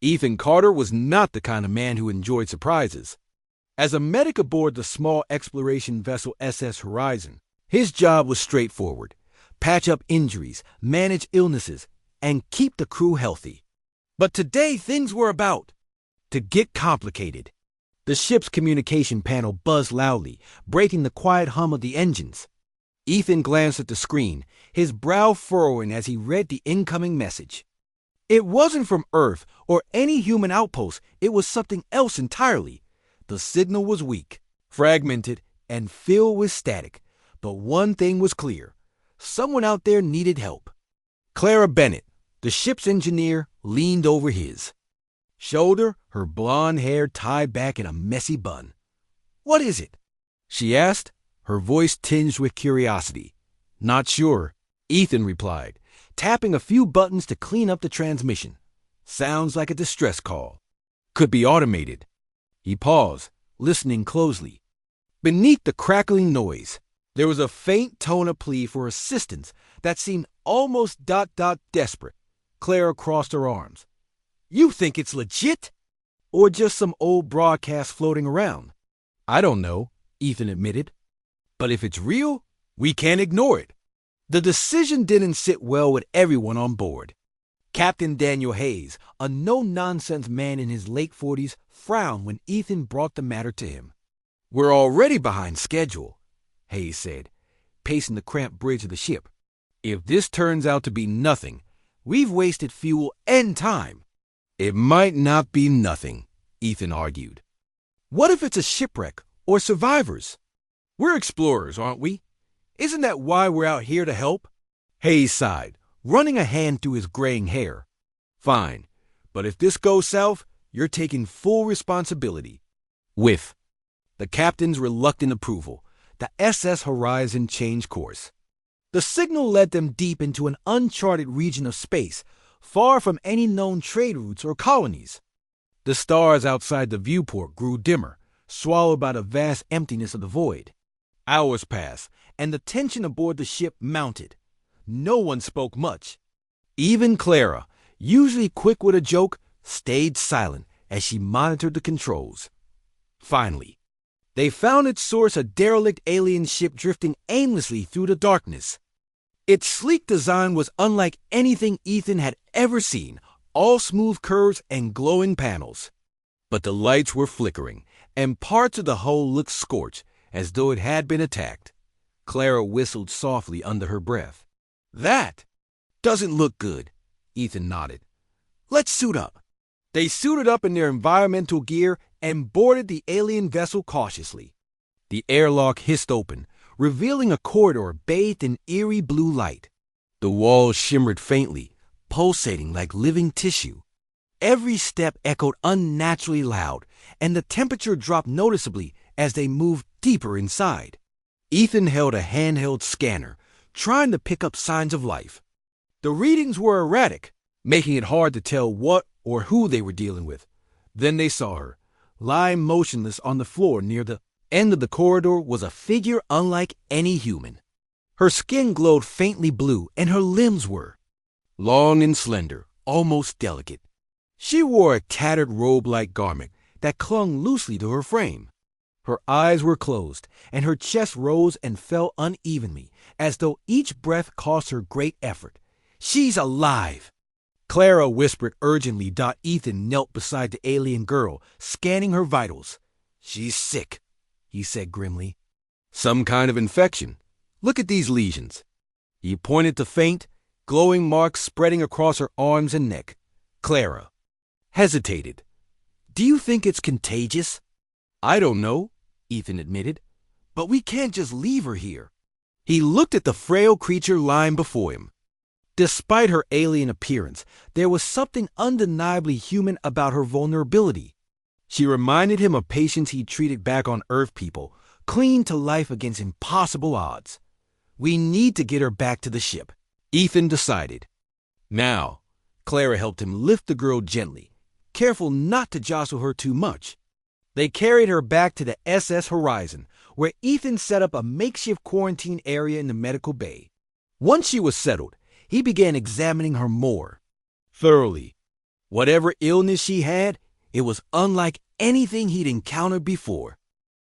Ethan Carter was not the kind of man who enjoyed surprises. As a medic aboard the small exploration vessel SS Horizon, his job was straightforward: patch up injuries, manage illnesses, and keep the crew healthy. But today things were about to get complicated. The ship's communication panel buzzed loudly, breaking the quiet hum of the engines. Ethan glanced at the screen, his brow furrowing as he read the incoming message. It wasn't from Earth or any human outpost, it was something else entirely. The signal was weak, fragmented, and filled with static, but one thing was clear: someone out there needed help. Clara Bennett, the ship's engineer, leaned over his shoulder, her blonde hair tied back in a messy bun. "What is it?" she asked, her voice tinged with curiosity. "Not sure," Ethan replied, tapping a few buttons to clean up the transmission. "Sounds like a distress call. Could be automated." He paused, listening closely. Beneath the crackling noise, there was a faint tone of plea for assistance that seemed almost desperate. Clara crossed her arms. "You think it's legit? Or just some old broadcast floating around?" "I don't know," Ethan admitted. "But if it's real, we can't ignore it." The decision didn't sit well with everyone on board. Captain Daniel Hayes, a no-nonsense man in his late 40s, frowned when Ethan brought the matter to him. "We're already behind schedule," Hayes said, pacing the cramped bridge of the ship. "If this turns out to be nothing, we've wasted fuel and time." "It might not be nothing," Ethan argued. "What if it's a shipwreck or survivors? We're explorers, aren't we? Isn't that why we're out here to help?" Hayes sighed, running a hand through his graying hair. "Fine, but if this goes south, you're taking full responsibility." With the captain's reluctant approval, the SS Horizon changed course. The signal led them deep into an uncharted region of space, far from any known trade routes or colonies. The stars outside the viewport grew dimmer, swallowed by the vast emptiness of the void. Hours passed, and the tension aboard the ship mounted. No one spoke much. Even Clara, usually quick with a joke, stayed silent as she monitored the controls. Finally, they found its source: a derelict alien ship drifting aimlessly through the darkness. Its sleek design was unlike anything Ethan had ever seen, all smooth curves and glowing panels. But the lights were flickering, and parts of the hull looked scorched, as though it had been attacked. Clara whistled softly under her breath. "That doesn't look good," Ethan nodded. "Let's suit up." They suited up in their environmental gear and boarded the alien vessel cautiously. The airlock hissed open, revealing a corridor bathed in eerie blue light. The walls shimmered faintly, pulsating like living tissue. Every step echoed unnaturally loud, and the temperature dropped noticeably as they moved deeper inside. Ethan held a handheld scanner, trying to pick up signs of life. The readings were erratic, making it hard to tell what or who they were dealing with. Then they saw her. Lying motionless on the floor near the end of the corridor was a figure unlike any human. Her skin glowed faintly blue, and her limbs were long and slender, almost delicate. She wore a tattered robe-like garment that clung loosely to her frame. Her eyes were closed, and her chest rose and fell unevenly, as though each breath cost her great effort. "She's alive!" Clara whispered urgently. Ethan knelt beside the alien girl, scanning her vitals. "She's sick," he said grimly. "Some kind of infection. Look at these lesions." He pointed to faint, glowing marks spreading across her arms and neck. Clara hesitated. "Do you think it's contagious?" "I don't know," Ethan admitted, "but we can't just leave her here." He looked at the frail creature lying before him. Despite her alien appearance, there was something undeniably human about her vulnerability. She reminded him of patients he'd treated back on Earth, people clinging to life against impossible odds. "We need to get her back to the ship," Ethan decided. Now, Clara helped him lift the girl gently, careful not to jostle her too much. They carried her back to the SS Horizon, where Ethan set up a makeshift quarantine area in the medical bay. Once she was settled, he began examining her more thoroughly. Whatever illness she had, it was unlike anything he'd encountered before.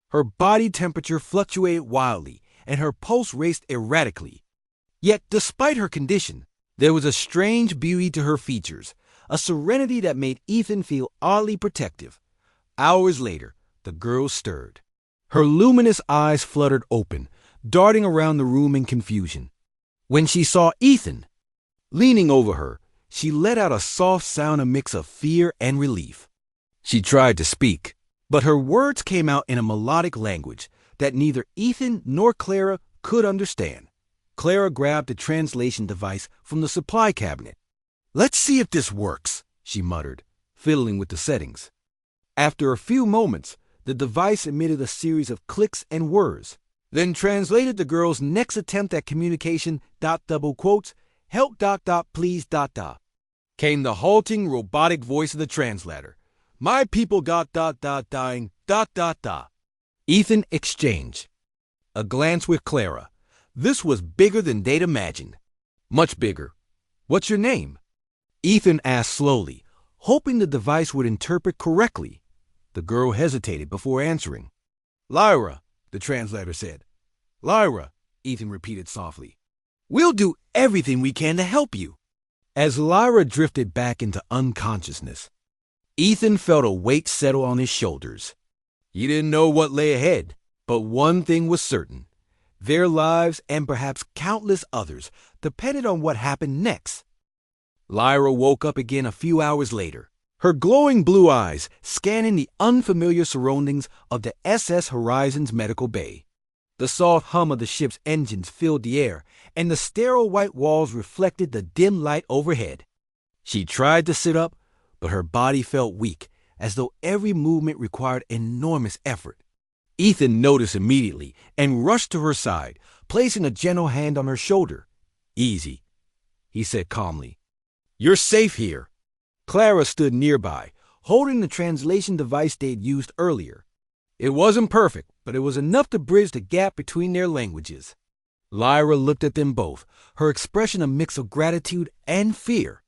Her body temperature fluctuated wildly, and her pulse raced erratically. Yet, despite her condition, there was a strange beauty to her features, a serenity that made Ethan feel oddly protective. Hours later, the girl stirred. Her luminous eyes fluttered open, darting around the room in confusion. When she saw Ethan leaning over her, she let out a soft sound, a mix of fear and relief. She tried to speak, but her words came out in a melodic language that neither Ethan nor Clara could understand. Clara grabbed the translation device from the supply cabinet. "Let's see if this works," she muttered, fiddling with the settings. After a few moments, the device emitted a series of clicks and whirs, then translated the girl's next attempt at communication, "help ... please ... came the halting, robotic voice of the translator. "My people got ... dying ... Ethan exchanged a glance with Clara. This was bigger than they'd imagined. Much bigger. "What's your name?" Ethan asked slowly, hoping the device would interpret correctly. The girl hesitated before answering. "Lyra," the translator said. "Lyra," Ethan repeated softly. "We'll do everything we can to help you." As Lyra drifted back into unconsciousness, Ethan felt a weight settle on his shoulders. He didn't know what lay ahead, but one thing was certain. Their lives, and perhaps countless others, depended on what happened next. Lyra woke up again a few hours later, her glowing blue eyes scanning the unfamiliar surroundings of the SS Horizon's medical bay. The soft hum of the ship's engines filled the air, and the sterile white walls reflected the dim light overhead. She tried to sit up, but her body felt weak, as though every movement required enormous effort. Ethan noticed immediately and rushed to her side, placing a gentle hand on her shoulder. "Easy," he said calmly. "You're safe here." Clara stood nearby, holding the translation device they'd used earlier. It wasn't perfect, but it was enough to bridge the gap between their languages. Lyra looked at them both, her expression a mix of gratitude and fear.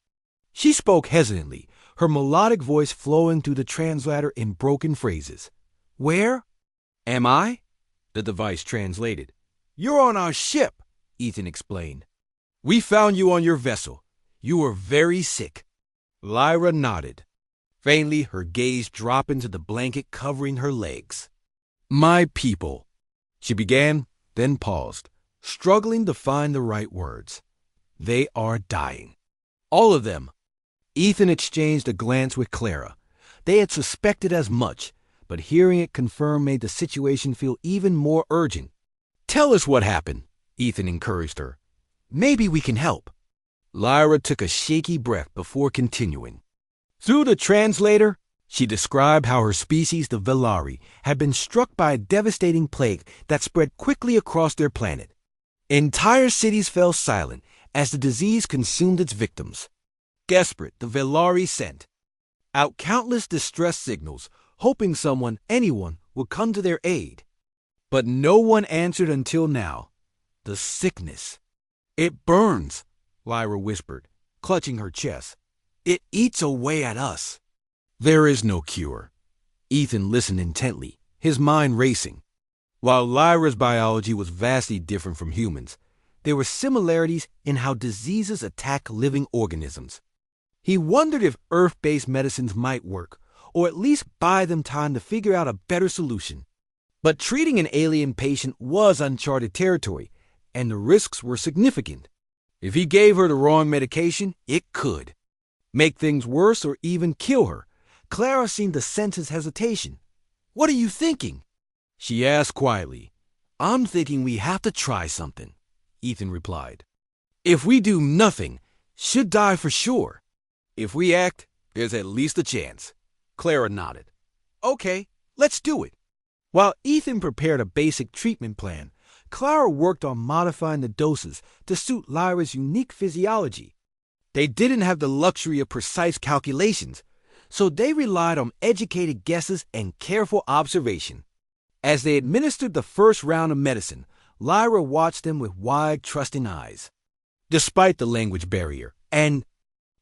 She spoke hesitantly, her melodic voice flowing through the translator in broken phrases. "Where am I?" the device translated. "You're on our ship," Ethan explained. "We found you on your vessel. You were very sick." Lyra nodded. Faintly, her gaze dropped into the blanket covering her legs. "My people," she began, then paused, struggling to find the right words. "They are dying. All of them." Ethan exchanged a glance with Clara. They had suspected as much, but hearing it confirmed made the situation feel even more urgent. "Tell us what happened," Ethan encouraged her. "Maybe we can help." Lyra took a shaky breath before continuing. Through the translator, she described how her species, the Velari, had been struck by a devastating plague that spread quickly across their planet. Entire cities fell silent as the disease consumed its victims. Desperate, the Velari sent out countless distress signals, hoping someone, anyone, would come to their aid. But no one answered until now. The sickness. "It burns," Lyra whispered, clutching her chest. "It eats away at us." "There is no cure." Ethan listened intently, his mind racing. While Lyra's biology was vastly different from humans, there were similarities in how diseases attack living organisms. He wondered if Earth-based medicines might work, or at least buy them time to figure out a better solution. But treating an alien patient was uncharted territory, and the risks were significant. If he gave her the wrong medication, it could make things worse or even kill her. Clara seemed to sense his hesitation. "What are you thinking?" she asked quietly. "I'm thinking we have to try something," Ethan replied. "If we do nothing, she'll die for sure. If we act, there's at least a chance." Clara nodded. "Okay, let's do it." While Ethan prepared a basic treatment plan, Clara worked on modifying the doses to suit Lyra's unique physiology. They didn't have the luxury of precise calculations, so they relied on educated guesses and careful observation. As they administered the first round of medicine, Lyra watched them with wide, trusting eyes. Despite the language barrier and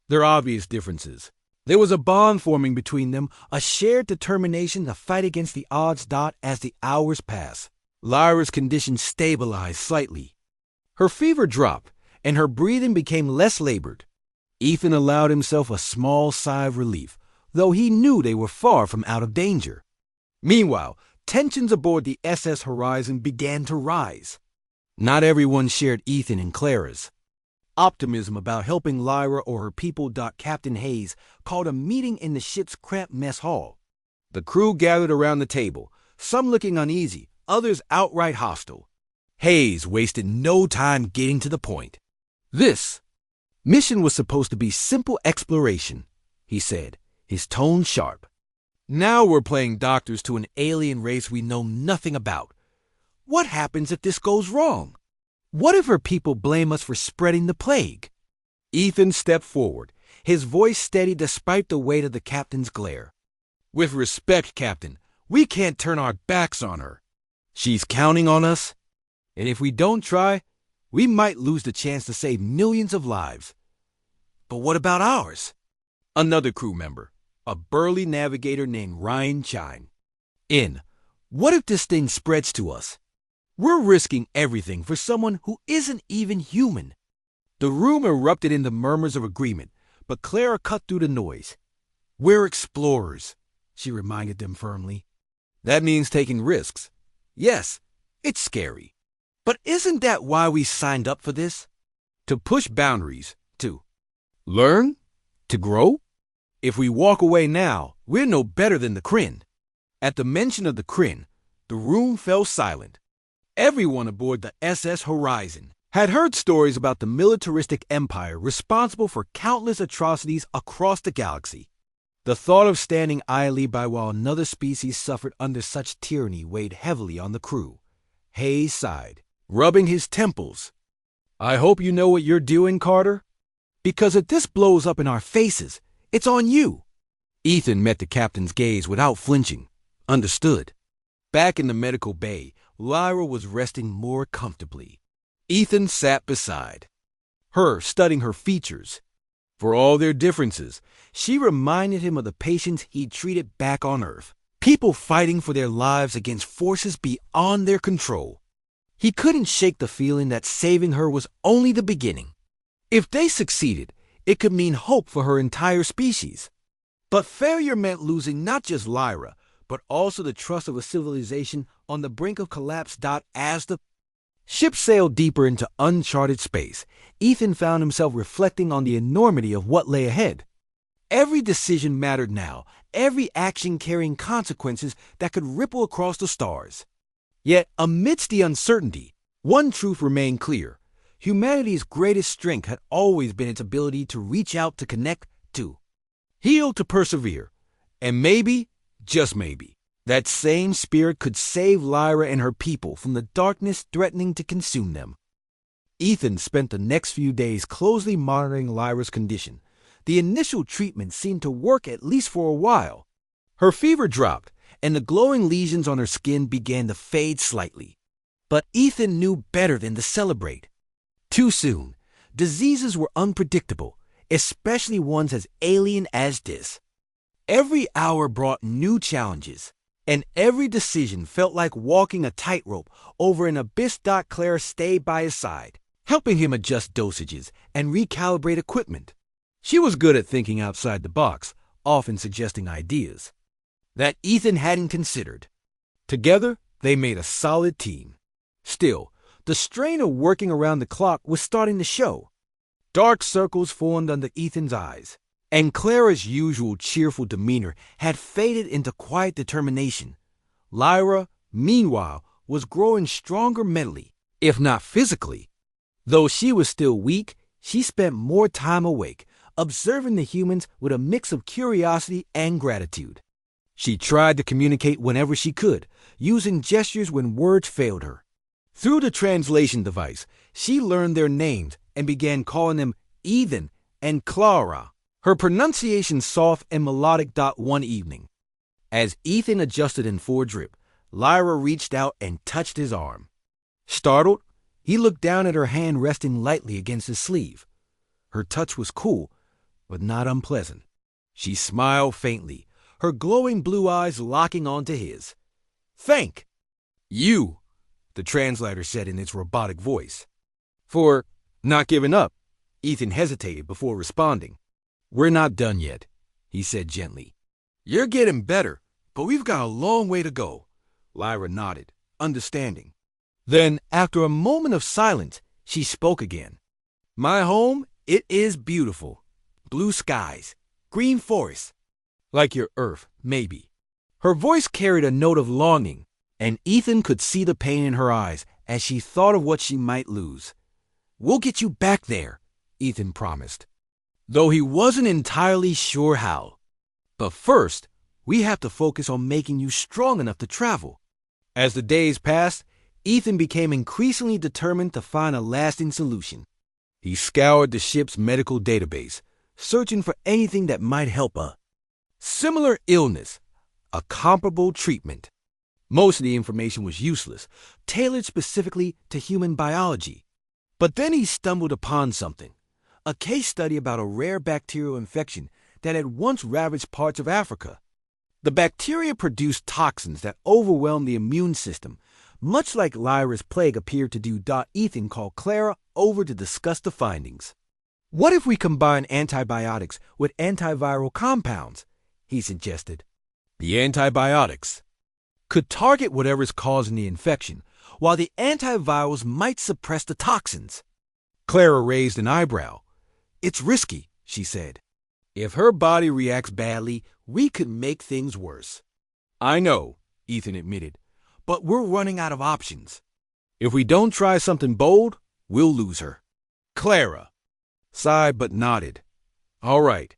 their obvious differences, There was a bond forming between them, a shared determination to fight against the odds as the hours passed. Lyra's condition stabilized slightly. Her fever dropped, and her breathing became less labored. Ethan allowed himself a small sigh of relief, though he knew they were far from out of danger. Meanwhile, tensions aboard the SS Horizon began to rise. Not everyone shared Ethan and Clara's optimism about helping Lyra or her people. Captain Hayes called a meeting in the ship's cramped mess hall. The crew gathered around the table, some looking uneasy, others outright hostile. Hayes wasted no time getting to the point. This mission was supposed to be simple exploration, he said, his tone sharp. Now we're playing doctors to an alien race we know nothing about. What happens if this goes wrong? What if her people blame us for spreading the plague? Ethan stepped forward, his voice steady despite the weight of the captain's glare. With respect, Captain, we can't turn our backs on her. She's counting on us, and if we don't try, we might lose the chance to save millions of lives. But what about ours? Another crew member, a burly navigator named Ryan Chine. What if this thing spreads to us? We're risking everything for someone who isn't even human. The room erupted into murmurs of agreement, but Clara cut through the noise. We're explorers, she reminded them firmly. That means taking risks. Yes, it's scary. But isn't that why we signed up for this? To push boundaries, to learn, to grow? If we walk away now, we're no better than the Kryn. At the mention of the Kryn, the room fell silent. Everyone aboard the SS Horizon had heard stories about the militaristic empire responsible for countless atrocities across the galaxy. The thought of standing idly by while another species suffered under such tyranny weighed heavily on the crew. Hayes sighed, rubbing his temples. I hope you know what you're doing, Carter. Because if this blows up in our faces, it's on you. Ethan met the captain's gaze without flinching. Understood. Back in the medical bay, Lyra was resting more comfortably. Ethan sat beside her, studying her features. For all their differences, she reminded him of the patients he'd treated back on Earth. People fighting for their lives against forces beyond their control. He couldn't shake the feeling that saving her was only the beginning. If they succeeded, it could mean hope for her entire species. But failure meant losing not just Lyra, but also the trust of a civilization on the brink of collapse. As the ship sailed deeper into uncharted space, Ethan found himself reflecting on the enormity of what lay ahead. Every decision mattered now, every action carrying consequences that could ripple across the stars. Yet, amidst the uncertainty, one truth remained clear. Humanity's greatest strength had always been its ability to reach out, to connect, to heal, to persevere. And maybe, just maybe, that same spirit could save Lyra and her people from the darkness threatening to consume them. Ethan spent the next few days closely monitoring Lyra's condition. The initial treatment seemed to work at least for a while. Her fever dropped, and the glowing lesions on her skin began to fade slightly. But Ethan knew better than to celebrate. Too soon, diseases were unpredictable, especially ones as alien as this. Every hour brought new challenges, and every decision felt like walking a tightrope over an abyss. Clara stayed by his side, helping him adjust dosages and recalibrate equipment. She was good at thinking outside the box, often suggesting ideas that Ethan hadn't considered. Together, they made a solid team. Still, the strain of working around the clock was starting to show. Dark circles formed under Ethan's eyes, and Clara's usual cheerful demeanor had faded into quiet determination. Lyra, meanwhile, was growing stronger mentally, if not physically. Though she was still weak, she spent more time awake, observing the humans with a mix of curiosity and gratitude. She tried to communicate whenever she could, using gestures when words failed her. Through the translation device, she learned their names and began calling them Ethan and Clara, her pronunciation soft and melodic. One evening, as Ethan adjusted in full drip, Lyra reached out and touched his arm. Startled, he looked down at her hand resting lightly against his sleeve. Her touch was cool, but not unpleasant. She smiled faintly, her glowing blue eyes locking onto his. "Thank you," the translator said in its robotic voice. "For not giving up," Ethan hesitated before responding. "We're not done yet," he said gently. "You're getting better, but we've got a long way to go," Lyra nodded, understanding. Then, after a moment of silence, she spoke again. "My home, it is beautiful. Blue skies, green forests, like your Earth, maybe." Her voice carried a note of longing, and Ethan could see the pain in her eyes as she thought of what she might lose. "We'll get you back there," Ethan promised, though he wasn't entirely sure how. "But first, we have to focus on making you strong enough to travel." As the days passed, Ethan became increasingly determined to find a lasting solution. He scoured the ship's medical database, searching for anything that might help a similar illness, a comparable treatment. Most of the information was useless, tailored specifically to human biology. But then he stumbled upon something, a case study about a rare bacterial infection that had once ravaged parts of Africa. The bacteria produced toxins that overwhelmed the immune system, much like Lyra's plague appeared to do. Ethan called Clara over to discuss the findings. "What if we combine antibiotics with antiviral compounds?" he suggested. "The antibiotics could target whatever's causing the infection, while the antivirals might suppress the toxins." Clara raised an eyebrow. "It's risky," she said. "If her body reacts badly, we could make things worse." "I know," Ethan admitted, "but we're running out of options. If we don't try something bold, we'll lose her." Clara sighed but nodded. "All right,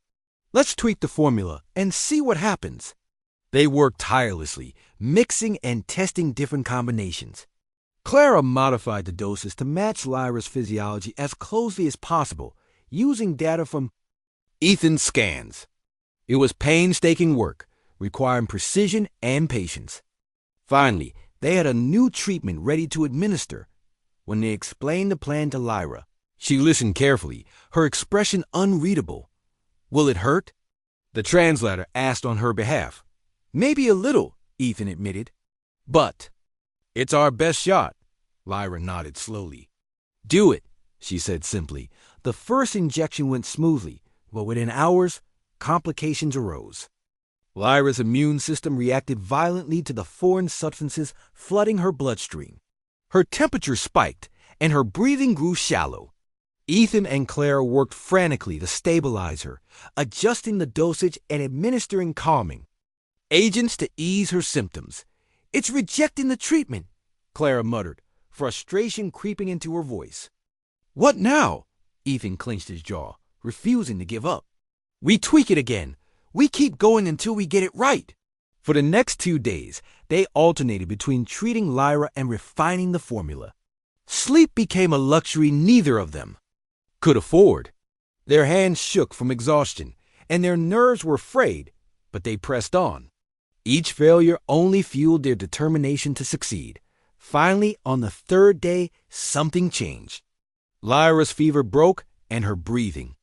let's tweak the formula and see what happens." They worked tirelessly, mixing and testing different combinations. Clara modified the doses to match Lyra's physiology as closely as possible, using data from Ethan's scans. It was painstaking work, requiring precision and patience. Finally, they had a new treatment ready to administer. When they explained the plan to Lyra, she listened carefully, her expression unreadable. "Will it hurt?" the translator asked on her behalf. "Maybe a little," Ethan admitted. "But it's our best shot," Lyra nodded slowly. "Do it," she said simply. The first injection went smoothly, but within hours, complications arose. Lyra's immune system reacted violently to the foreign substances flooding her bloodstream. Her temperature spiked, and her breathing grew shallow. Ethan and Clara worked frantically to stabilize her, adjusting the dosage and administering calming agents to ease her symptoms. "It's rejecting the treatment," Clara muttered, frustration creeping into her voice. "What now?" Ethan clenched his jaw, refusing to give up. "We tweak it again. We keep going until we get it right." For the next 2 days, they alternated between treating Lyra and refining the formula. Sleep became a luxury neither of them could afford. Their hands shook from exhaustion, and their nerves were frayed, but they pressed on. Each failure only fueled their determination to succeed. Finally, on the 3rd day, something changed. Lyra's fever broke, and her breathing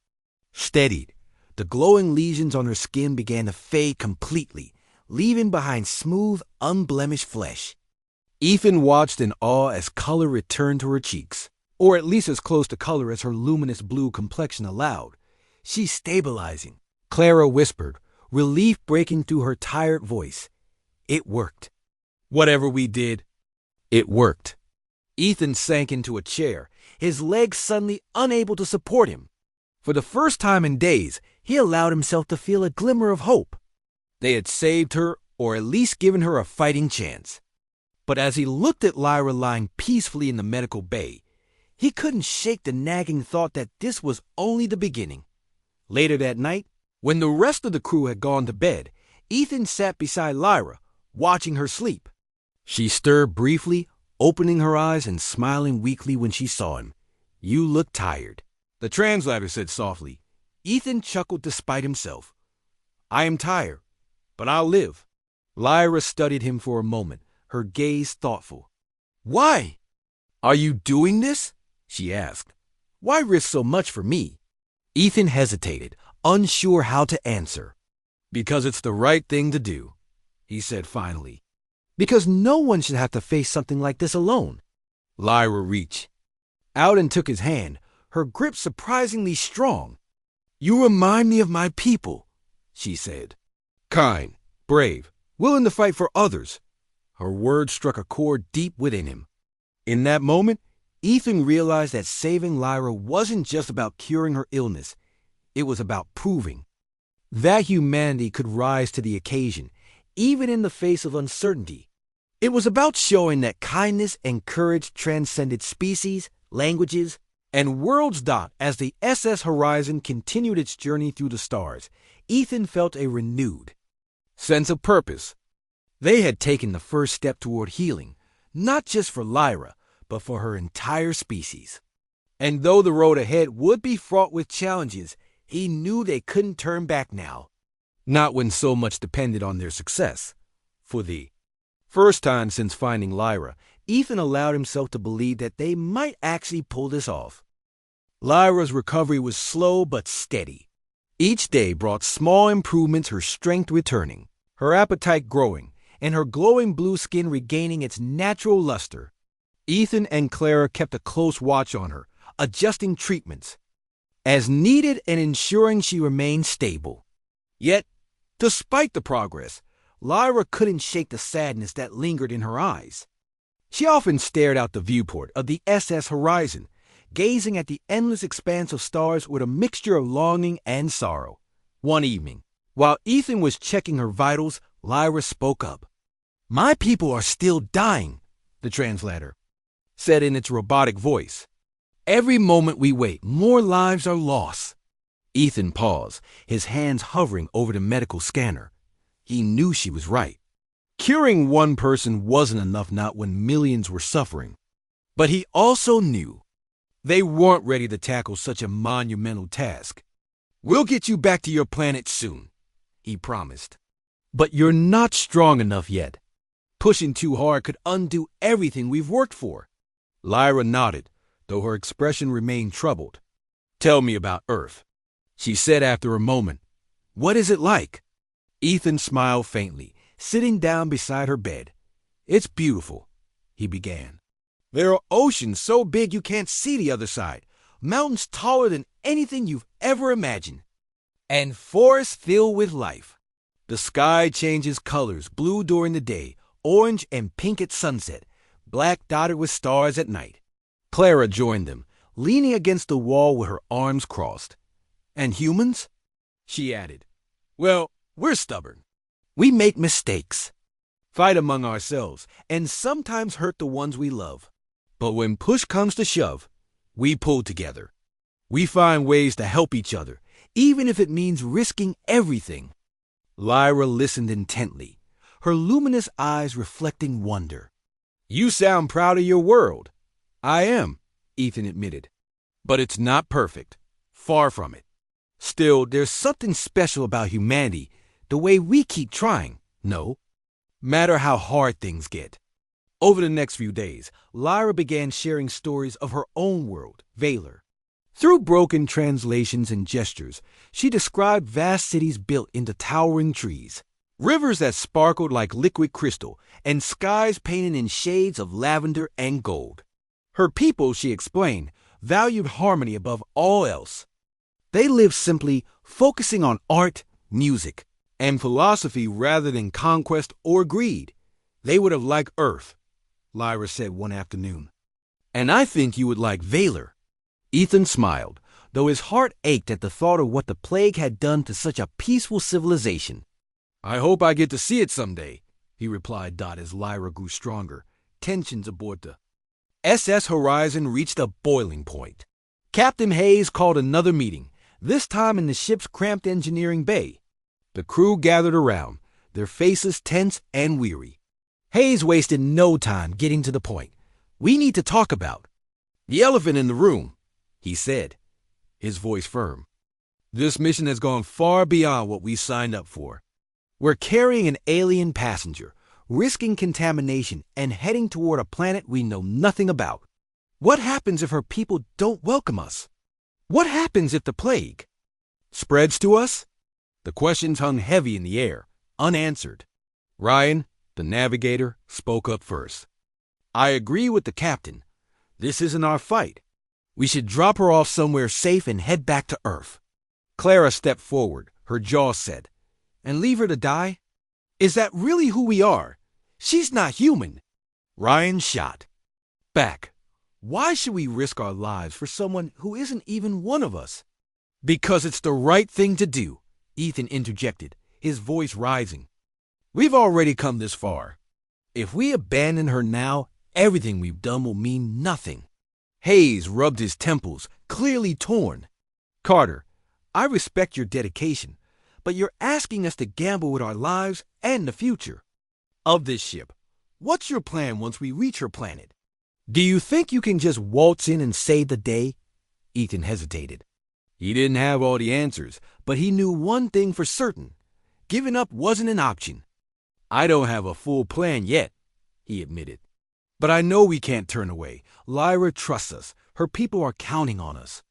steadied. The glowing lesions on her skin began to fade completely, leaving behind smooth, unblemished flesh. Ethan watched in awe as color returned to her cheeks, or at least as close to color as her luminous blue complexion allowed. "She's stabilizing," Clara whispered, relief breaking through her tired voice. "It worked. Whatever we did, it worked." Ethan sank into a chair, his legs suddenly unable to support him. For the first time in days, he allowed himself to feel a glimmer of hope. They had saved her, or at least given her a fighting chance. But as he looked at Lyra lying peacefully in the medical bay, he couldn't shake the nagging thought that this was only the beginning. Later that night, when the rest of the crew had gone to bed, Ethan sat beside Lyra, watching her sleep. She stirred briefly, opening her eyes and smiling weakly when she saw him. "You look tired," the translator said softly. Ethan chuckled despite himself. "I am tired, but I'll live." Lyra studied him for a moment, her gaze thoughtful. "Why are you doing this?" she asked. "Why risk so much for me?" Ethan hesitated, unsure how to answer. Because it's the right thing to do, he said finally. Because no one should have to face something like this alone. Lyra reached out and took his hand, her grip surprisingly strong. You remind me of my people, she said. Kind, brave, willing to fight for others. Her words struck a chord deep within him. In that moment, Ethan realized that saving Lyra wasn't just about curing her illness. It was about proving that humanity could rise to the occasion, even in the face of uncertainty. It was about showing that kindness and courage transcended species, languages, and worlds. As the SS Horizon continued its journey through the stars, Ethan felt a renewed sense of purpose. They had taken the first step toward healing, not just for Lyra, but for her entire species. And though the road ahead would be fraught with challenges, he knew they couldn't turn back now. Not when so much depended on their success. For the first time since finding Lyra, Ethan allowed himself to believe that they might actually pull this off. Lyra's recovery was slow but steady. Each day brought small improvements, her strength returning, her appetite growing, and her glowing blue skin regaining its natural luster. Ethan and Clara kept a close watch on her, adjusting treatments as needed and ensuring she remained stable. Yet, despite the progress, Lyra couldn't shake the sadness that lingered in her eyes. She often stared out the viewport of the SS Horizon, gazing at the endless expanse of stars with a mixture of longing and sorrow. One evening, while Ethan was checking her vitals, Lyra spoke up. My people are still dying, the translator said in its robotic voice. Every moment we wait, more lives are lost. Ethan paused, his hands hovering over the medical scanner. He knew she was right. Curing one person wasn't enough, not when millions were suffering. But he also knew they weren't ready to tackle such a monumental task. We'll get you back to your planet soon, he promised. But you're not strong enough yet. Pushing too hard could undo everything we've worked for. Lyra nodded, though her expression remained troubled. Tell me about Earth, she said after a moment. What is it like? Ethan smiled faintly, sitting down beside her bed. It's beautiful, he began. There are oceans so big you can't see the other side, mountains taller than anything you've ever imagined, and forests filled with life. The sky changes colors, blue during the day, orange and pink at sunset, black dotted with stars at night. Clara joined them, leaning against the wall with her arms crossed. And humans? She added. Well, we're stubborn. We make mistakes, fight among ourselves, and sometimes hurt the ones we love. But when push comes to shove, we pull together. We find ways to help each other, even if it means risking everything. Lyra listened intently, her luminous eyes reflecting wonder. You sound proud of your world. I am, Ethan admitted. But it's not perfect. Far from it. Still, there's something special about humanity, the way we keep trying, no matter how hard things get. Over the next few days, Lyra began sharing stories of her own world, Valor. Through broken translations and gestures, she described vast cities built into towering trees, rivers that sparkled like liquid crystal, and skies painted in shades of lavender and gold. Her people, she explained, valued harmony above all else. They lived simply, focusing on art, music, and philosophy rather than conquest or greed. They would have liked Earth, Lyra said one afternoon. And I think you would like Valor. Ethan smiled, though his heart ached at the thought of what the plague had done to such a peaceful civilization. I hope I get to see it someday, he replied. As Lyra grew stronger, tensions aboard the SS Horizon reached a boiling point. Captain Hayes called another meeting, this time in the ship's cramped engineering bay. The crew gathered around, their faces tense and weary. Hayes wasted no time getting to the point. We need to talk about the elephant in the room, he said, his voice firm. This mission has gone far beyond what we signed up for. We're carrying an alien passenger, risking contamination and heading toward a planet we know nothing about. What happens if her people don't welcome us? What happens if the plague spreads to us? The questions hung heavy in the air, unanswered. Ryan, the navigator, spoke up first. I agree with the captain. This isn't our fight. We should drop her off somewhere safe and head back to Earth. Clara stepped forward, her jaw set. And leave her to die? Is that really who we are? She's not human. Ryan shot back. Why should we risk our lives for someone who isn't even one of us? Because it's the right thing to do, Ethan interjected, his voice rising. We've already come this far. If we abandon her now, everything we've done will mean nothing. Hayes rubbed his temples, clearly torn. Carter, I respect your dedication, but you're asking us to gamble with our lives and the future of this ship. What's your plan once we reach her planet? Do you think you can just waltz in and save the day? Ethan hesitated. He didn't have all the answers, but he knew one thing for certain. Giving up wasn't an option. I don't have a full plan yet, he admitted. But I know we can't turn away. Lyra trusts us. Her people are counting on us.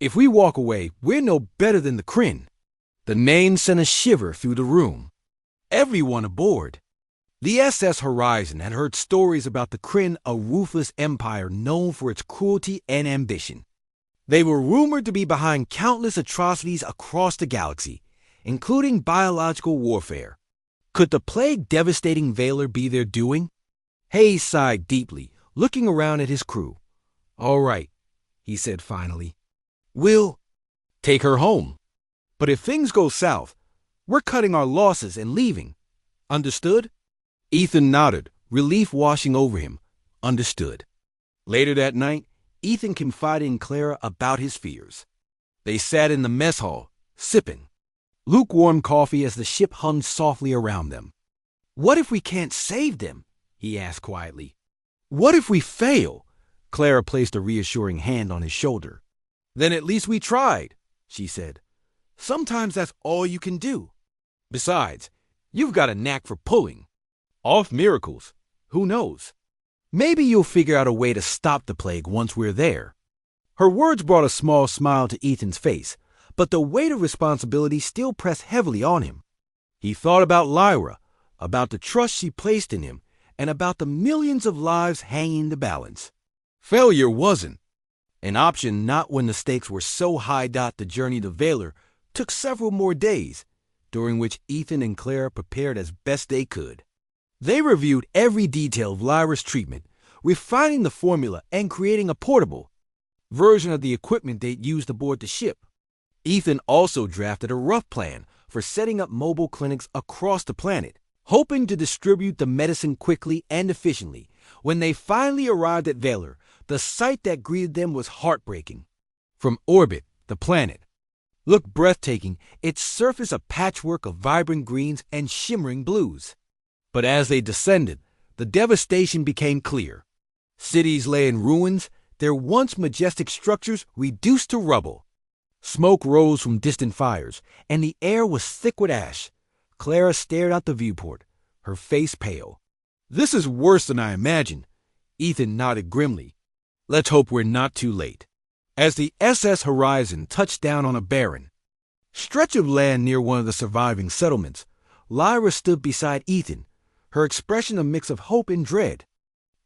If we walk away, we're no better than the Kryn. The name sent a shiver through the room. Everyone aboard. The SS Horizon had heard stories about the Kryn, a ruthless empire known for its cruelty and ambition. They were rumored to be behind countless atrocities across the galaxy, including biological warfare. Could the plague devastating Valor be their doing? Hayes sighed deeply, looking around at his crew. All right, he said finally. We'll take her home. But if things go south, we're cutting our losses and leaving. Understood? Ethan nodded, relief washing over him. Understood. Later that night, Ethan confided in Clara about his fears. They sat in the mess hall, sipping lukewarm coffee as the ship hummed softly around them. What if we can't save them? He asked quietly. What if we fail? Clara placed a reassuring hand on his shoulder. Then at least we tried, she said. Sometimes that's all you can do. Besides, you've got a knack for pulling off miracles. Who knows? Maybe you'll figure out a way to stop the plague once we're there. Her words brought a small smile to Ethan's face, but the weight of responsibility still pressed heavily on him. He thought about Lyra, about the trust she placed in him, and about the millions of lives hanging in the balance. Failure wasn't an option, not when the stakes were so high. The journey to Valor took several more days, during which Ethan and Clara prepared as best they could. They reviewed every detail of Lyra's treatment, refining the formula and creating a portable version of the equipment they'd used aboard the ship. Ethan also drafted a rough plan for setting up mobile clinics across the planet, hoping to distribute the medicine quickly and efficiently. When they finally arrived at Valor, the sight that greeted them was heartbreaking. From orbit, the planet looked breathtaking, its surface a patchwork of vibrant greens and shimmering blues. But as they descended, the devastation became clear. Cities lay in ruins, their once majestic structures reduced to rubble. Smoke rose from distant fires, and the air was thick with ash. Clara stared out the viewport, her face pale. This is worse than I imagined. Ethan nodded grimly. Let's hope we're not too late. As the SS Horizon touched down on a barren stretch of land near one of the surviving settlements, Lyra stood beside Ethan, her expression a mix of hope and dread.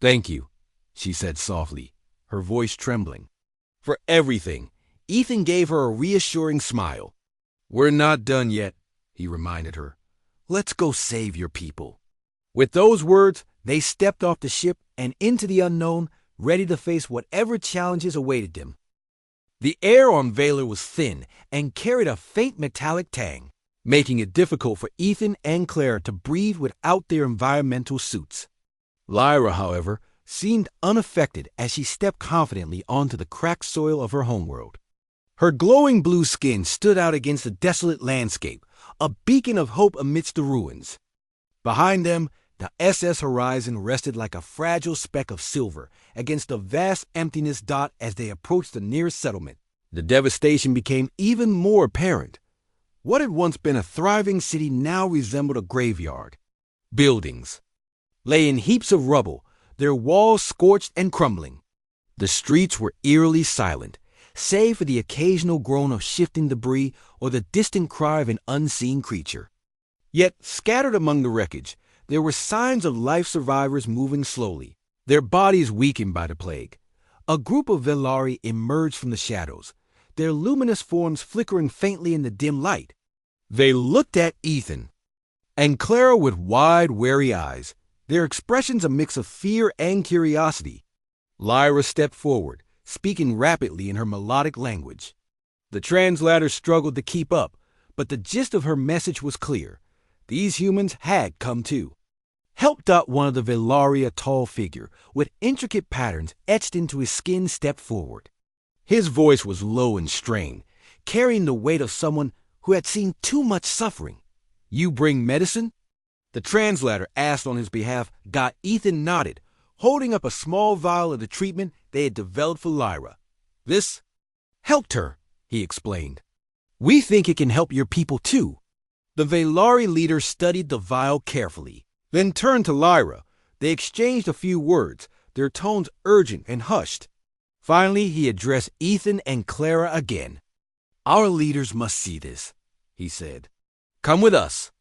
Thank you, she said softly, her voice trembling. For everything. Ethan gave her a reassuring smile. We're not done yet, he reminded her. Let's go save your people. With those words, they stepped off the ship and into the unknown, ready to face whatever challenges awaited them. The air on Valor was thin and carried a faint metallic tang, making it difficult for Ethan and Claire to breathe without their environmental suits. Lyra, however, seemed unaffected as she stepped confidently onto the cracked soil of her homeworld. Her glowing blue skin stood out against the desolate landscape, a beacon of hope amidst the ruins. Behind them, the SS Horizon rested like a fragile speck of silver against the vast emptiness. As they approached the nearest settlement, the devastation became even more apparent. What had once been a thriving city now resembled a graveyard. Buildings lay in heaps of rubble, their walls scorched and crumbling. The streets were eerily silent, save for the occasional groan of shifting debris or the distant cry of an unseen creature. Yet, scattered among the wreckage, there were signs of life survivors moving slowly, their bodies weakened by the plague. A group of Velari emerged from the shadows, their luminous forms flickering faintly in the dim light. They looked at Ethan and Clara with wide, wary eyes, their expressions a mix of fear and curiosity. Lyra stepped forward, speaking rapidly in her melodic language. The translator struggled to keep up, but the gist of her message was clear. These humans had come too. Help! One of the Velari, a tall figure, with intricate patterns etched into his skin, stepped forward. His voice was low and strained, carrying the weight of someone who had seen too much suffering. "You bring medicine?" The translator asked on his behalf. Ethan nodded, holding up a small vial of the treatment they had developed for Lyra. "This helped her," he explained. "We think it can help your people too." The Velari leader studied the vial carefully, then turned to Lyra. They exchanged a few words, their tones urgent and hushed. Finally, he addressed Ethan and Clara again. "Our leaders must see this," he said. "Come with us."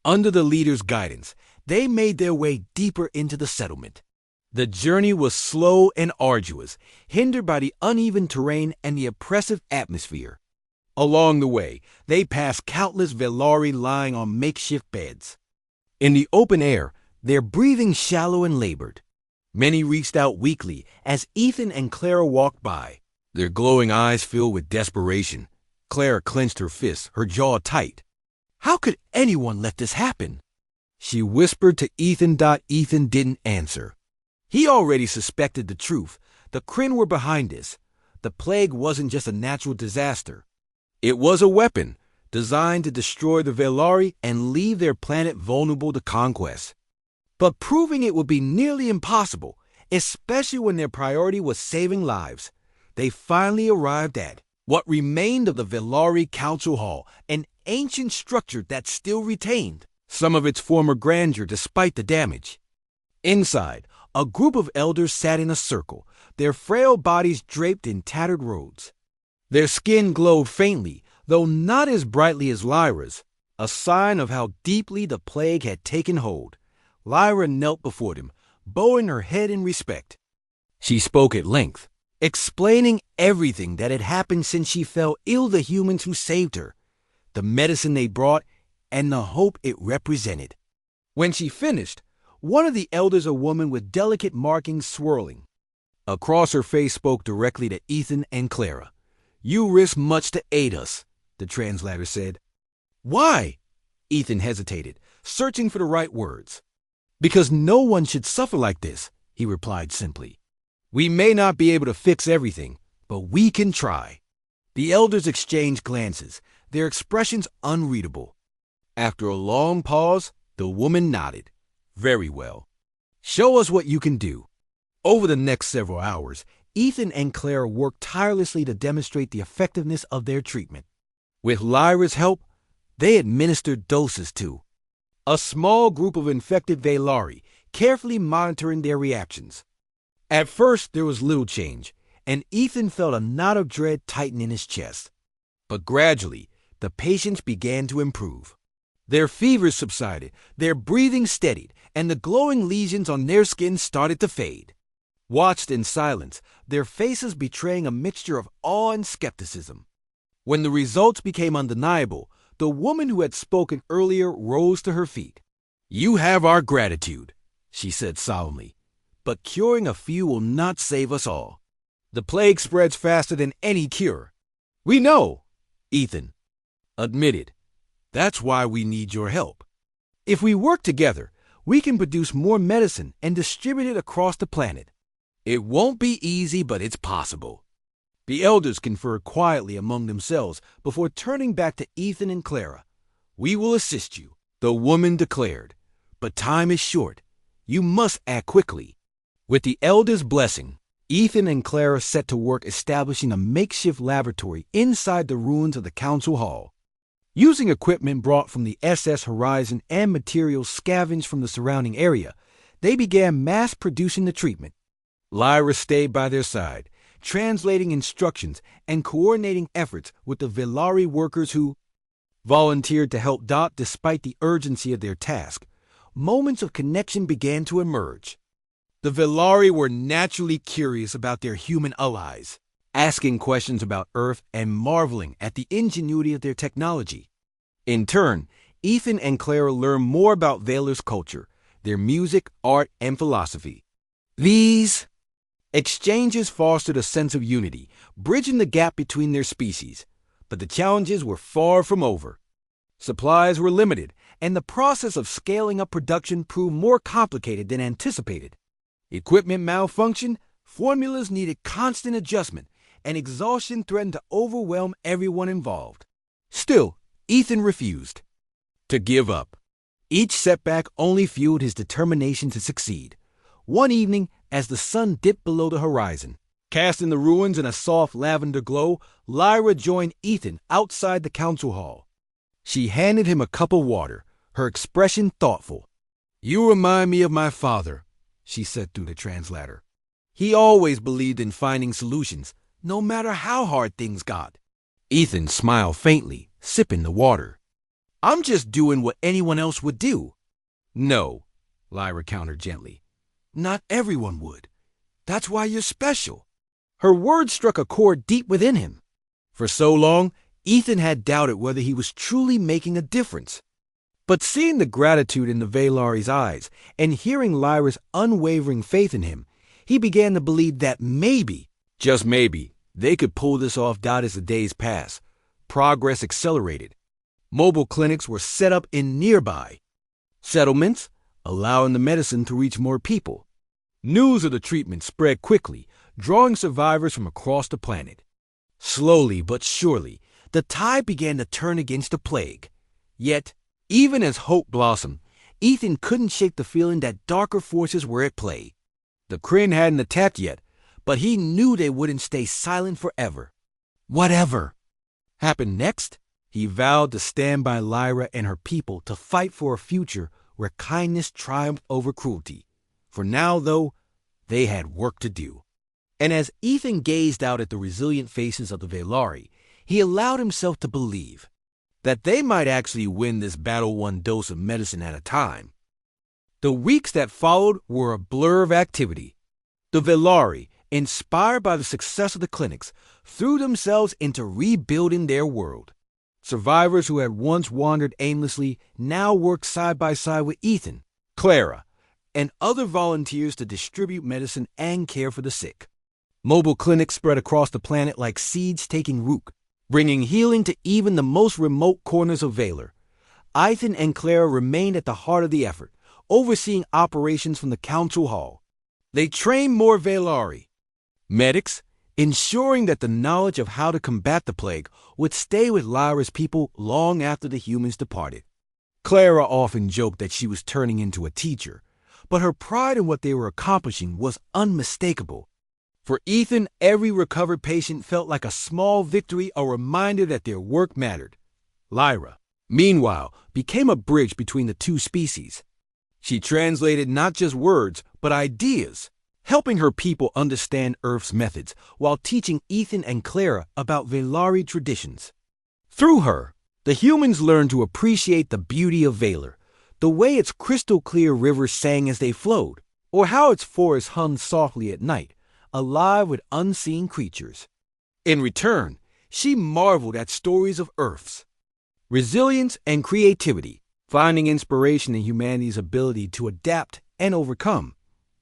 Under the leader's guidance, they made their way deeper into the settlement. The journey was slow and arduous, hindered by the uneven terrain and the oppressive atmosphere. Along the way, they passed countless Velari lying on makeshift beds. In the open air, their breathing shallow and labored. Many reached out weakly as Ethan and Clara walked by, their glowing eyes filled with desperation. Clara clenched her fists, her jaw tight. "How could anyone let this happen?" she whispered to Ethan. Ethan didn't answer. He already suspected the truth. The Kryn were behind this. The plague wasn't just a natural disaster. It was a weapon designed to destroy the Velari and leave their planet vulnerable to conquest. But proving it would be nearly impossible, especially when their priority was saving lives. They finally arrived at what remained of the Velari Council Hall, an ancient structure that still retained some of its former grandeur despite the damage. Inside, a group of elders sat in a circle, their frail bodies draped in tattered robes. Their skin glowed faintly, though not as brightly as Lyra's, a sign of how deeply the plague had taken hold. Lyra knelt before them, bowing her head in respect. She spoke at length, explaining everything that had happened since she fell ill, the humans who saved her, the medicine they brought, and the hope it represented. When she finished, one of the elders, a woman with delicate markings swirling across her face, spoke directly to Ethan and Clara. "You risk much to aid us," the translator said. "Why?" Ethan hesitated, searching for the right words. "Because no one should suffer like this," he replied simply. "We may not be able to fix everything, but we can try." The elders exchanged glances, their expressions unreadable. After a long pause, the woman nodded. "Very well. Show us what you can do." Over the next several hours, Ethan and Clara worked tirelessly to demonstrate the effectiveness of their treatment. With Lyra's help, they administered doses to a small group of infected Velari, carefully monitoring their reactions. At first, there was little change, and Ethan felt a knot of dread tighten in his chest. But gradually, the patients began to improve. Their fevers subsided, their breathing steadied, and the glowing lesions on their skin started to fade. Watched in silence, their faces betraying a mixture of awe and skepticism. When the results became undeniable, the woman who had spoken earlier rose to her feet. "You have our gratitude," she said solemnly, "but curing a few will not save us all. The plague spreads faster than any cure." "We know," Ethan admitted. "That's why we need your help. If we work together, we can produce more medicine and distribute it across the planet. It won't be easy, but it's possible." The elders conferred quietly among themselves before turning back to Ethan and Clara. "We will assist you," the woman declared, "but time is short. You must act quickly." With the elders' blessing, Ethan and Clara set to work establishing a makeshift laboratory inside the ruins of the council hall. Using equipment brought from the SS Horizon and materials scavenged from the surrounding area, they began mass-producing the treatment. Lyra stayed by their side, translating instructions and coordinating efforts with the Velari workers who volunteered to help Dot despite the urgency of their task. Moments of connection began to emerge. The Velari were naturally curious about their human allies, asking questions about Earth and marveling at the ingenuity of their technology. In turn, Ethan and Clara learned more about Valar's culture, their music, art, and philosophy. These exchanges fostered a sense of unity, bridging the gap between their species. But the challenges were far from over. Supplies were limited, and the process of scaling up production proved more complicated than anticipated. Equipment malfunctioned, formulas needed constant adjustment, and exhaustion threatened to overwhelm everyone involved. Still, Ethan refused to give up. Each setback only fueled his determination to succeed. One evening, as the sun dipped below the horizon, casting the ruins in a soft lavender glow, Lyra joined Ethan outside the council hall. She handed him a cup of water, her expression thoughtful. "You remind me of my father," she said through the translator. "He always believed in finding solutions, no matter how hard things got." Ethan smiled faintly, sipping the water. "I'm just doing what anyone else would do." "No," Lyra countered gently. "Not everyone would. That's why you're special." Her words struck a chord deep within him. For so long, Ethan had doubted whether he was truly making a difference. But seeing the gratitude in the Velari's eyes and hearing Lyra's unwavering faith in him, he began to believe that maybe, just maybe, they could pull this off. As the days passed, progress accelerated. Mobile clinics were set up in nearby settlements, allowing the medicine to reach more people. News of the treatment spread quickly, drawing survivors from across the planet. Slowly but surely, the tide began to turn against the plague. Yet, even as hope blossomed, Ethan couldn't shake the feeling that darker forces were at play. The Kryn hadn't attacked yet, but he knew they wouldn't stay silent forever. Whatever happened next, he vowed to stand by Lyra and her people to fight for a future where kindness triumphed over cruelty. For now, though, they had work to do. And as Ethan gazed out at the resilient faces of the Velari, he allowed himself to believe that they might actually win this battle one dose of medicine at a time. The weeks that followed were a blur of activity. The Velari, inspired by the success of the clinics, threw themselves into rebuilding their world. Survivors who had once wandered aimlessly now worked side by side with Ethan, Clara, and other volunteers to distribute medicine and care for the sick. Mobile clinics spread across the planet like seeds taking root, bringing healing to even the most remote corners of Valar. Ethan and Clara remained at the heart of the effort, overseeing operations from the council hall. They trained more Velari medics, ensuring that the knowledge of how to combat the plague would stay with Lyra's people long after the humans departed. Clara often joked that she was turning into a teacher, but her pride in what they were accomplishing was unmistakable. For Ethan, every recovered patient felt like a small victory, a reminder that their work mattered. Lyra, meanwhile, became a bridge between the two species. She translated not just words, but ideas, helping her people understand Earth's methods while teaching Ethan and Clara about Velari traditions. Through her, the humans learned to appreciate the beauty of Valar, the way its crystal-clear rivers sang as they flowed, or how its forests hummed softly at night, alive with unseen creatures. In return, she marveled at stories of Earth's resilience and creativity, finding inspiration in humanity's ability to adapt and overcome.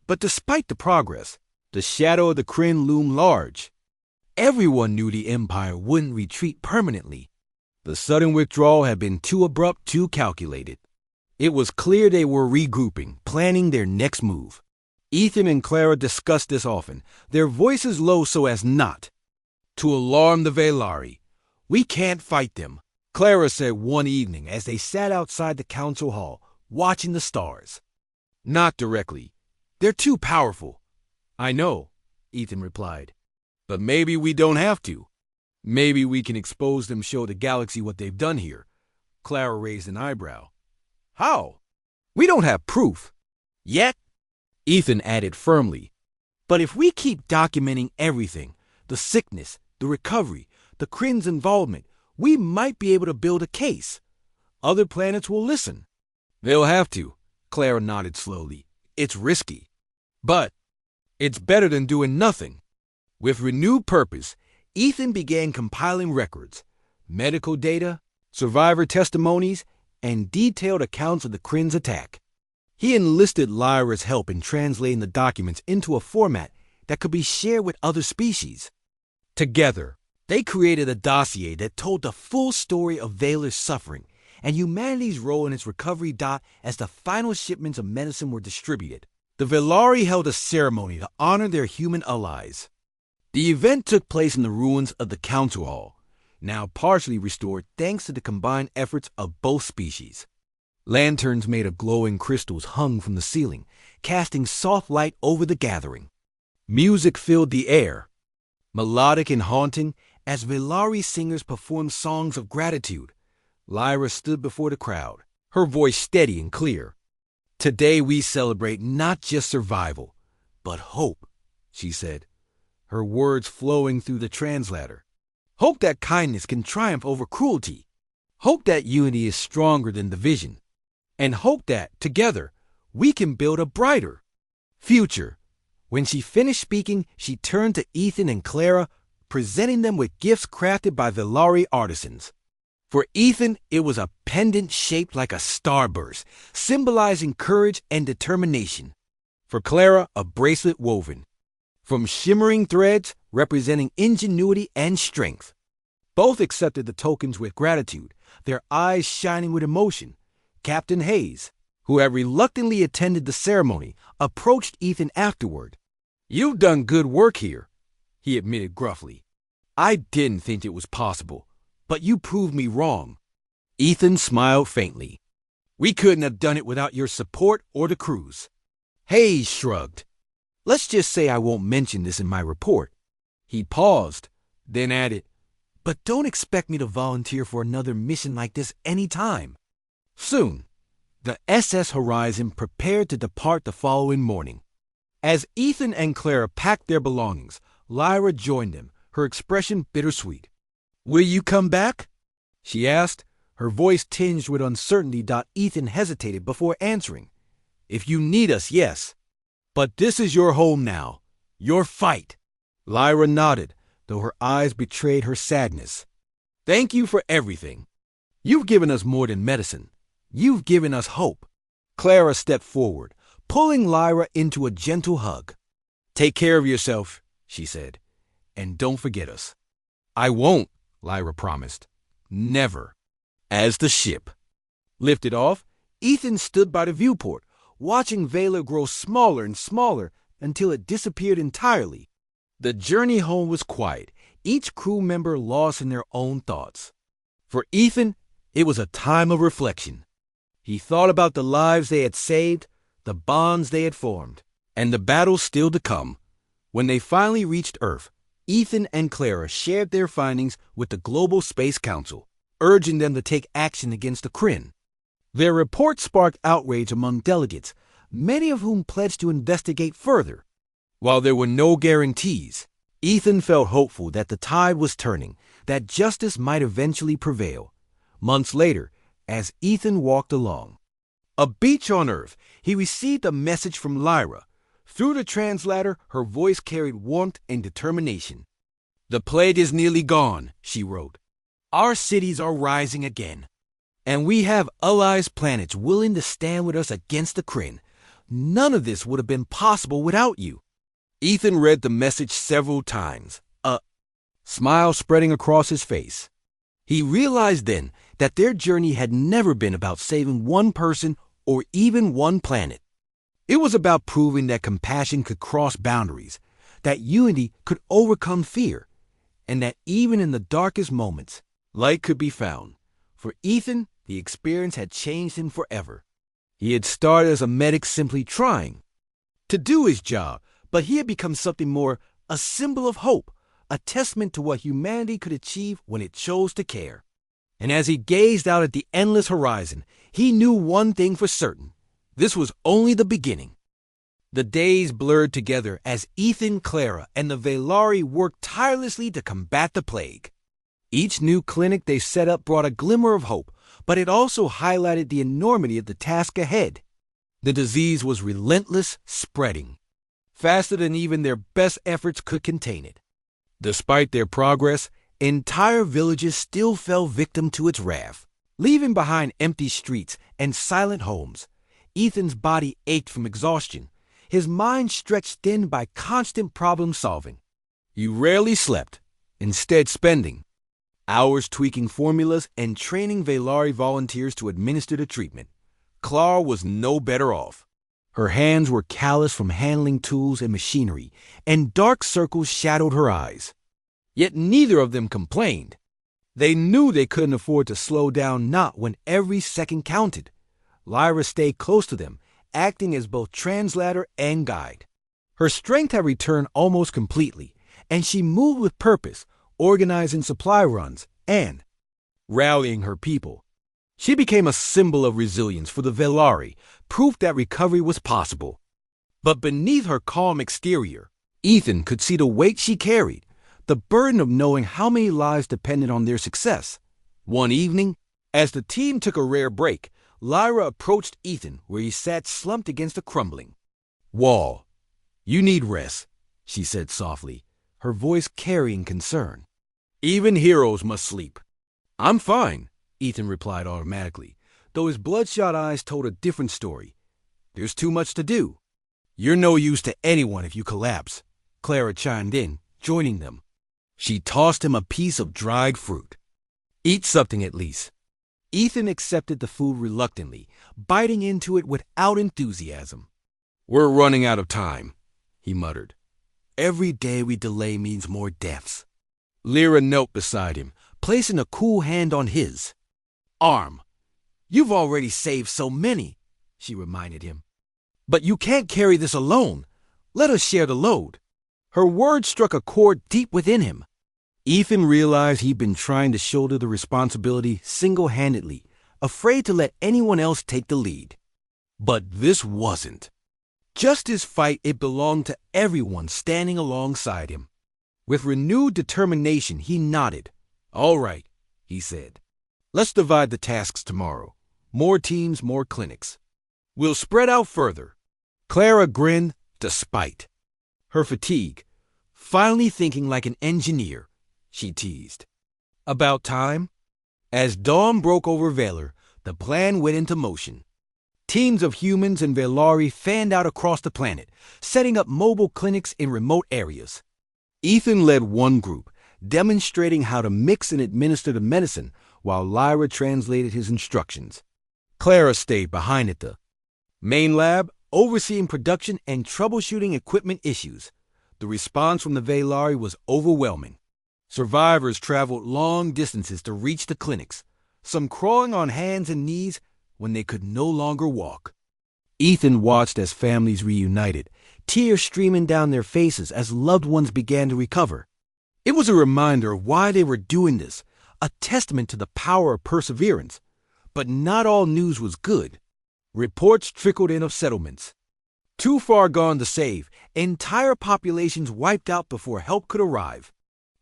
But despite the progress, the shadow of the Kryn loomed large. Everyone knew the Empire wouldn't retreat permanently. The sudden withdrawal had been too abrupt, too calculated. It was clear they were regrouping, planning their next move. Ethan and Clara discussed this often, their voices low so as not to alarm the Velari. "We can't fight them," Clara said one evening as they sat outside the council hall, watching the stars. "Not directly. They're too powerful." "I know," Ethan replied. "But maybe we don't have to. Maybe we can expose them, show the galaxy what they've done here." Clara raised an eyebrow. "How? We don't have proof." "Yet," Ethan added firmly. "But if we keep documenting everything, the sickness, the recovery, the Kryn's involvement, we might be able to build a case. Other planets will listen. They'll have to, Clara nodded slowly. It's risky. But it's better than doing nothing. With renewed purpose, Ethan began compiling records, medical data, survivor testimonies, and detailed accounts of the Kryn's attack. He enlisted Lyra's help in translating the documents into a format that could be shared with other species. Together, they created a dossier that told the full story of Vaylor's suffering and humanity's role in its recovery. As the final shipments of medicine were distributed, the Velari held a ceremony to honor their human allies. The event took place in the ruins of the Council Hall, now partially restored thanks to the combined efforts of both species. Lanterns made of glowing crystals hung from the ceiling, casting soft light over the gathering. Music filled the air, melodic and haunting, as Velari singers performed songs of gratitude. Lyra stood before the crowd, her voice steady and clear. Today we celebrate not just survival, but hope, she said, her words flowing through the translator. Hope that kindness can triumph over cruelty. Hope that unity is stronger than division. And hope that, together, we can build a brighter future. When she finished speaking, she turned to Ethan and Clara, presenting them with gifts crafted by Velari artisans. For Ethan, it was a pendant shaped like a starburst, symbolizing courage and determination. For Clara, a bracelet woven from shimmering threads representing ingenuity and strength. Both accepted the tokens with gratitude, their eyes shining with emotion. Captain Hayes, who had reluctantly attended the ceremony, approached Ethan afterward. "You've done good work here," he admitted gruffly. "I didn't think it was possible, but you proved me wrong." Ethan smiled faintly. "We couldn't have done it without your support or the crew's." Hayes shrugged. "Let's just say I won't mention this in my report." He paused, then added, "But don't expect me to volunteer for another mission like this any time." Soon, the SS Horizon prepared to depart the following morning. As Ethan and Clara packed their belongings, Lyra joined them, her expression bittersweet. "Will you come back?" she asked, her voice tinged with uncertainty. Ethan hesitated before answering. "If you need us, yes. But this is your home now, your fight." Lyra nodded, though her eyes betrayed her sadness. "Thank you for everything. You've given us more than medicine. You've given us hope." Clara stepped forward, pulling Lyra into a gentle hug. "Take care of yourself," she said, "and don't forget us." "I won't," Lyra promised. "Never." As the ship lifted off, Ethan stood by the viewport, watching Vaylor grow smaller and smaller until it disappeared entirely. The journey home was quiet, each crew member lost in their own thoughts. For Ethan, it was a time of reflection. He thought about the lives they had saved, the bonds they had formed, and the battles still to come. When they finally reached Earth, Ethan and Clara shared their findings with the Global Space Council, urging them to take action against the Kryn. Their report sparked outrage among delegates, many of whom pledged to investigate further. While there were no guarantees, Ethan felt hopeful that the tide was turning, that justice might eventually prevail. Months later, as Ethan walked along a beach on Earth, he received a message from Lyra. Through the translator, her voice carried warmth and determination. "The plague is nearly gone," she wrote. "Our cities are rising again, and we have allies planets willing to stand with us against the Kryn. None of this would have been possible without you." Ethan read the message several times, a smile spreading across his face. He realized then that their journey had never been about saving one person or even one planet. It was about proving that compassion could cross boundaries, that unity could overcome fear, and that even in the darkest moments, light could be found. For Ethan, the experience had changed him forever. He had started as a medic simply trying to do his job, but he had become something more, a symbol of hope, a testament to what humanity could achieve when it chose to care. And as he gazed out at the endless horizon, he knew one thing for certain. This was only the beginning. The days blurred together as Ethan, Clara, and the Velari worked tirelessly to combat the plague. Each new clinic they set up brought a glimmer of hope, but it also highlighted the enormity of the task ahead. The disease was relentless, spreading faster than even their best efforts could contain it. Despite their progress, entire villages still fell victim to its wrath, leaving behind empty streets and silent homes. Ethan's body ached from exhaustion, his mind stretched thin by constant problem-solving. He rarely slept, instead spending hours tweaking formulas and training Velari volunteers to administer the treatment. Clara was no better off. Her hands were calloused from handling tools and machinery, and dark circles shadowed her eyes. Yet neither of them complained. They knew they couldn't afford to slow down, not when every second counted. Lyra stayed close to them, acting as both translator and guide. Her strength had returned almost completely, and she moved with purpose, organizing supply runs and rallying her people. She became a symbol of resilience for the Velari, proof that recovery was possible. But beneath her calm exterior, Ethan could see the weight she carried, the burden of knowing how many lives depended on their success. One evening, as the team took a rare break, Lyra approached Ethan where he sat slumped against a crumbling wall. "You need rest," she said softly, her voice carrying concern. "Even heroes must sleep." "I'm fine," Ethan replied automatically, though his bloodshot eyes told a different story. "There's too much to do." "You're no use to anyone if you collapse," Clara chimed in, joining them. She tossed him a piece of dried fruit. "Eat something at least." Ethan accepted the food reluctantly, biting into it without enthusiasm. "We're running out of time," he muttered. "Every day we delay means more deaths." Lyra knelt beside him, placing a cool hand on his arm. "You've already saved so many," she reminded him. "But you can't carry this alone. Let us share the load." Her words struck a chord deep within him. Ethan realized he'd been trying to shoulder the responsibility single-handedly, afraid to let anyone else take the lead. But this wasn't just his fight, it belonged to everyone standing alongside him. With renewed determination, he nodded. "All right," he said. "Let's divide the tasks tomorrow. More teams, more clinics. We'll spread out further." Clara grinned despite her fatigue. "Finally thinking like an engineer," she teased. About time. As dawn broke over Valor, the plan went into motion. Teams of humans and Velari fanned out across the planet, setting up mobile clinics in remote areas. Ethan led one group, demonstrating how to mix and administer the medicine while Lyra translated his instructions. Clara stayed behind at the main lab, overseeing production and troubleshooting equipment issues. The response from the Velari was overwhelming. Survivors traveled long distances to reach the clinics, some crawling on hands and knees when they could no longer walk. Ethan watched as families reunited, tears streaming down their faces as loved ones began to recover. It was a reminder of why they were doing this, a testament to the power of perseverance. But not all news was good. Reports trickled in of settlements too far gone to save, entire populations wiped out before help could arrive.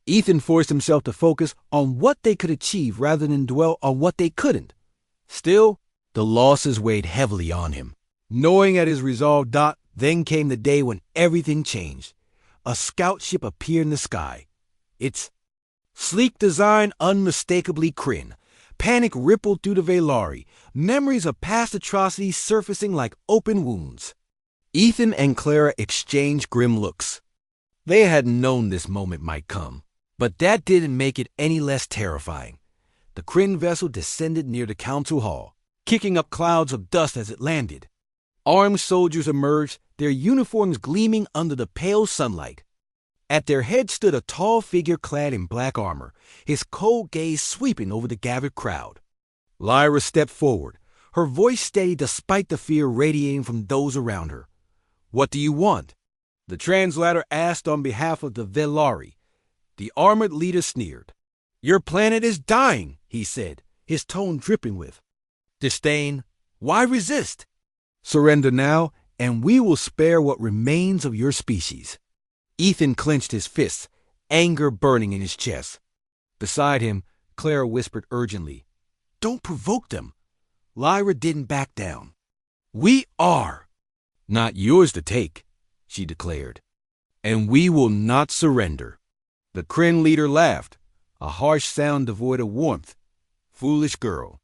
Ethan forced himself to focus on what they could achieve rather than dwell on what they couldn't. Still, the losses weighed heavily on him. Knowing at his resolve, then came the day when everything changed. A scout ship appeared in the sky. Its sleek design unmistakably Kryn. Panic rippled through the Velari, memories of past atrocities surfacing like open wounds. Ethan and Clara exchanged grim looks. They had known this moment might come, but that didn't make it any less terrifying. The Kryn vessel descended near the council hall, kicking up clouds of dust as it landed. Armed soldiers emerged, their uniforms gleaming under the pale sunlight. At their head stood a tall figure clad in black armor, his cold gaze sweeping over the gathered crowd. Lyra stepped forward, her voice steady despite the fear radiating from those around her. "What do you want?" the translator asked on behalf of the Velari. The armored leader sneered. "Your planet is dying," he said, his tone dripping with disdain. "Why resist? Surrender now, and we will spare what remains of your species. Ethan clenched his fists, anger burning in his chest. Beside him, Clara whispered urgently, "Don't provoke them." Lyra didn't back down. "We are not yours to take," she declared, "and we will not surrender." The Kryn leader laughed, a harsh sound devoid of warmth. "Foolish girl,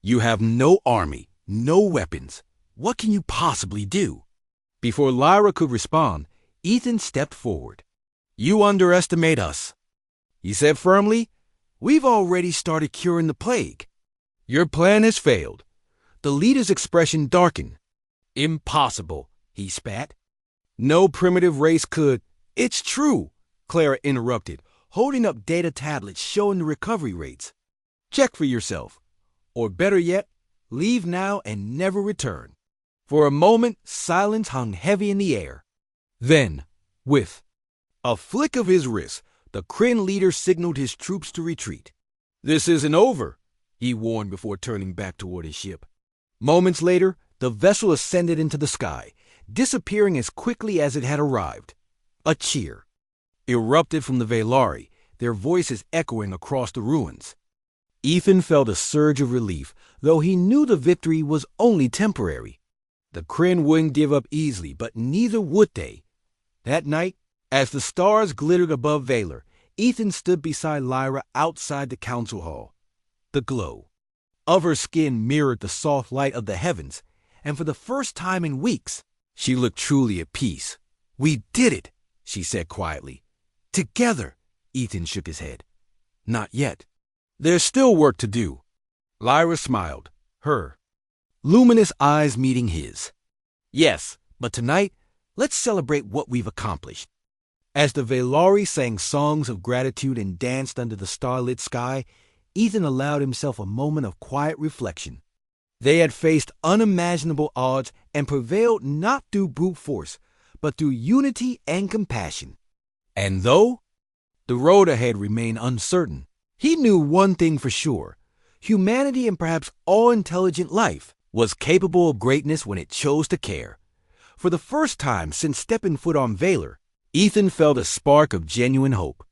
you have no army, no weapons. What can you possibly do?" Before Lyra could respond, Ethan stepped forward. "You underestimate us," he said firmly. "We've already started curing the plague. Your plan has failed." The leader's expression darkened. "Impossible," he spat. "No primitive race could—" "It's true," Clara interrupted, holding up data tablets showing the recovery rates. "Check for yourself. Or better yet, leave now and never return." For a moment, silence hung heavy in the air. Then, with a flick of his wrist, the Kryn leader signaled his troops to retreat. "This isn't over," he warned before turning back toward his ship. Moments later, the vessel ascended into the sky, disappearing as quickly as it had arrived. A cheer erupted from the Velari, their voices echoing across the ruins. Ethan felt a surge of relief, though he knew the victory was only temporary. The Kryn wouldn't give up easily, but neither would they. That night, as the stars glittered above Valor, Ethan stood beside Lyra outside the council hall. The glow of her skin mirrored the soft light of the heavens, and for the first time in weeks, she looked truly at peace. "We did it," she said quietly. "Together." Ethan shook his head. "Not yet. There's still work to do." Lyra smiled, her luminous eyes meeting his. "Yes, but tonight, let's celebrate what we've accomplished." As the Velari sang songs of gratitude and danced under the starlit sky, Ethan allowed himself a moment of quiet reflection. They had faced unimaginable odds and prevailed not through brute force, but through unity and compassion. And though the road ahead remained uncertain, he knew one thing for sure: humanity, and perhaps all intelligent life, was capable of greatness when it chose to care. For the first time since stepping foot on Valor, Ethan felt a spark of genuine hope.